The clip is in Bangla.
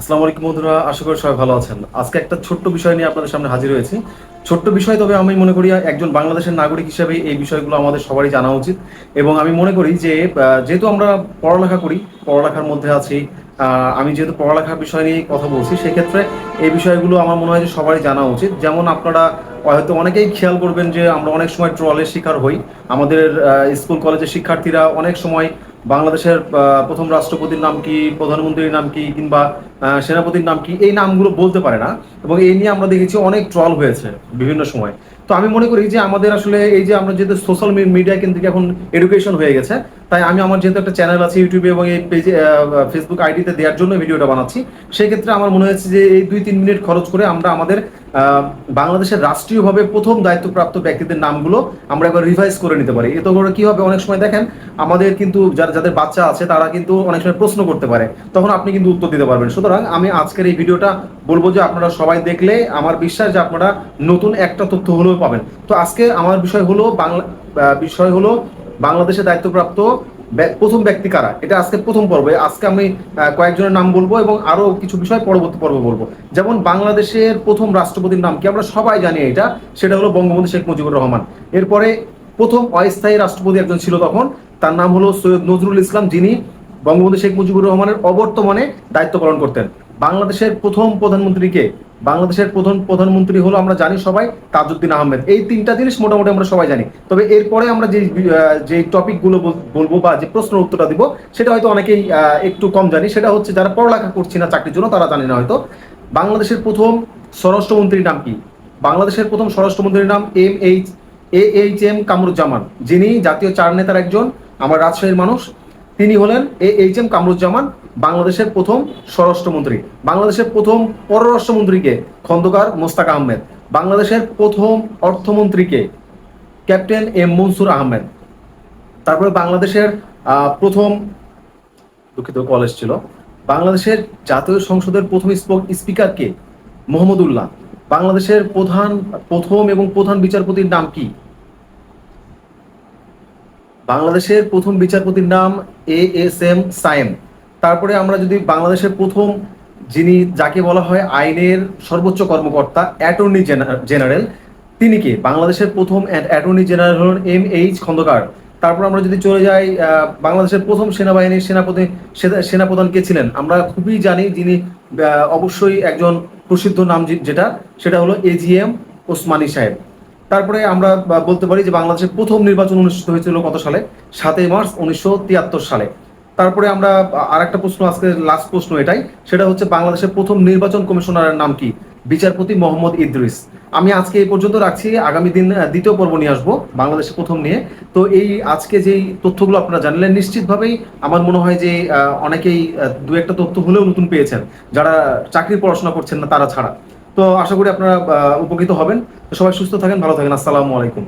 আসসালামু আলাইকুম বন্ধুরা, আশা করি সবাই ভালো আছেন। আজকে একটা ছোট্ট বিষয় নিয়ে আপনাদের সামনে হাজির হয়েছি। ছোট্ট বিষয়, তবে আমি মনে করি একজন বাংলাদেশের নাগরিক হিসেবে এই বিষয়গুলো আমাদের সবারই জানা উচিত। এবং আমি মনে করি যে যেহেতু আমরা পড়ালেখা করি, পড়ালেখার মধ্যে আছি, আমি যেহেতু পড়ালেখার বিষয় নিয়ে কথা বলছি, সেক্ষেত্রে এই বিষয়গুলো আমার মনে হয় যে সবারই জানা উচিত। যেমন আপনারা হয়তো অনেকেই খেয়াল করবেন যে আমরা অনেক সময় ট্রলের শিকার হই। আমাদের স্কুল কলেজের শিক্ষার্থীরা অনেক সময় বাংলাদেশের প্রথম রাষ্ট্রপতির নাম কি, প্রধানমন্ত্রীর নাম কি, কিংবা সেনাপতির নাম কি, এই নামগুলো বলতে পারে না। এবং এই নিয়ে আমরা দেখেছি অনেক ট্রল হয়েছে বিভিন্ন সময়। তো আমি মনে করি যে আমাদের আসলে এই যে আমরা যেহেতু সোশ্যাল মিডিয়া কিন্তু এখন এডুকেশন হয়ে গেছে, তাই আমি আমার যেহেতু একটা চ্যানেল আছে ইউটিউবে এবং এই পেজে ফেসবুক আইডিতে দেওয়ার জন্য ভিডিওটা বানাচ্ছি, সেই ক্ষেত্রে আমার মনে হয়েছে যে এই 2-3 মিনিট খরচ করে আমরা আমাদের বাংলাদেশের রাষ্ট্রীয়ভাবে প্রথম দায়িত্বপ্রাপ্ত ব্যক্তিদের নামগুলো আমরা একবার রিভাইজ করে নিতে পারি। এতে করে কি হবে, অনেক সময় দেখেন আমাদের কিন্তু যাদের বাচ্চা আছে তারা কিন্তু অনেক সময় প্রশ্ন করতে পারে, তখন আপনি কিন্তু উত্তর দিতে পারবেন। সুতরাং আমি আজকের এই ভিডিওটা বলবো যে আপনারা সবাই দেখলে আমার বিশ্বাস যে আপনারা নতুন একটা তথ্য হলেও পাবেন। তো আজকে আমার বিষয় হলো বাংলাদেশের দায়িত্বপ্রাপ্ত প্রথম ব্যক্তি কারা, এটা আজকে প্রথম পর্বে। আজকে আমি কয়েকজনের নাম বলবো এবং আরো কিছু বিষয় পরবর্তী পর্বে বলবো। যেমন বাংলাদেশের প্রথম রাষ্ট্রপতির নাম কি, আমরা সবাই জানি এটা, সেটা হলো বঙ্গবন্ধু শেখ মুজিবুর রহমান। এরপরে প্রথম অস্থায়ী রাষ্ট্রপতি একজন ছিল তখন, তার নাম হলো সৈয়দ নজরুল ইসলাম, যিনি বঙ্গবন্ধু শেখ মুজিবুর রহমানের অবর্তমানে দায়িত্ব পালন করতেন। বাংলাদেশের প্রথম প্রধানমন্ত্রীকে, বাংলাদেশের প্রথম প্রধানমন্ত্রী হলো আমরা জানি সবাই তাজউদ্দিন আহমেদ। এই তিনটা জিনিস মোটামুটি আমরা সবাই জানি। তবে এরপরে আমরা যে টপিকগুলো বলবো বা যে প্রশ্নের উত্তরটা দিব, সেটা হয়তো অনেকেই একটু কম জানি। সেটা হচ্ছে যারা পড়ালেখা করছি না চাকরির জন্য, তারা জানি না হয়তো। বাংলাদেশের প্রথম স্বরাষ্ট্রমন্ত্রীর নাম কি? বাংলাদেশের প্রথম স্বরাষ্ট্রমন্ত্রীর নাম এইচ এম কামরুজ্জামান, যিনি জাতীয় চার নেতার একজন, আমার রাজশাহীর মানুষ। তিনি হলেন এইচ এম কামরুজ্জামান, বাংলাদেশের প্রথম স্বরাষ্ট্রমন্ত্রী। বাংলাদেশের প্রথম পররাষ্ট্রমন্ত্রীকে খন্দকার মোস্তাক আহমেদ। বাংলাদেশের প্রথম অর্থমন্ত্রীকে ক্যাপ্টেন এম মনসুর আহমেদ। তারপরে বাংলাদেশের প্রথম, দুঃখিত কলেজ ছিল, বাংলাদেশের জাতীয় সংসদের প্রথম স্পিকারকে মোহাম্মদুল্লাহ। বাংলাদেশের প্রথম এবং প্রধান বিচারপতির নাম কি? বাংলাদেশের প্রথম বিচারপতির নাম এএসএম সায়েম। তারপরে আমরা যদি বাংলাদেশের প্রথম, যাকে বলা হয় আইনের সর্বোচ্চ কর্মকর্তা, অ্যাটর্নি জেনারেল, তিনি কে? বাংলাদেশের প্রথম অ্যাটর্নি জেনারেল হলেন এম এইচ খন্দকার। তারপর আমরা যদি চলে যাই, বাংলাদেশের প্রথম সেনাবাহিনীর সেনাপ্রধান কে ছিলেন আমরা খুবই জানি, যিনি অবশ্যই একজন প্রসিদ্ধ নাম, সেটা হলো এজিএম ওসমানী সাহেব। তারপরে আমরা বলতে পারি যে বাংলাদেশের প্রথম নির্বাচন অনুষ্ঠিত হয়েছিল কত সালে? 7ই মার্চ 1973 সালে। তারপরে আমরা আরেকটা প্রশ্ন, আজকে লাস্ট প্রশ্ন এটাই, সেটা হচ্ছে বাংলাদেশের প্রথম নির্বাচন কমিশনারের নাম কি? বিচারপতি মোহাম্মদ ইদ্রিস। আমি আজকে এই পর্যন্ত রাখছি, আগামী দিন দ্বিতীয় পর্ব নিয়ে আসবো বাংলাদেশের প্রথম নিয়ে। তো এই আজকে যেই তথ্যগুলো আপনারা জানলেন, নিশ্চিতভাবেই আমার মনে হয় যে অনেকেই দু একটা তথ্য হলেও নতুন পেয়েছেন, যারা চাকরির পড়াশোনা করছেন না তারা ছাড়া। তো আশা করি আপনারা উপকৃত হবেন। তো সবাই সুস্থ থাকেন, ভালো থাকেন। আসসালামু আলাইকুম।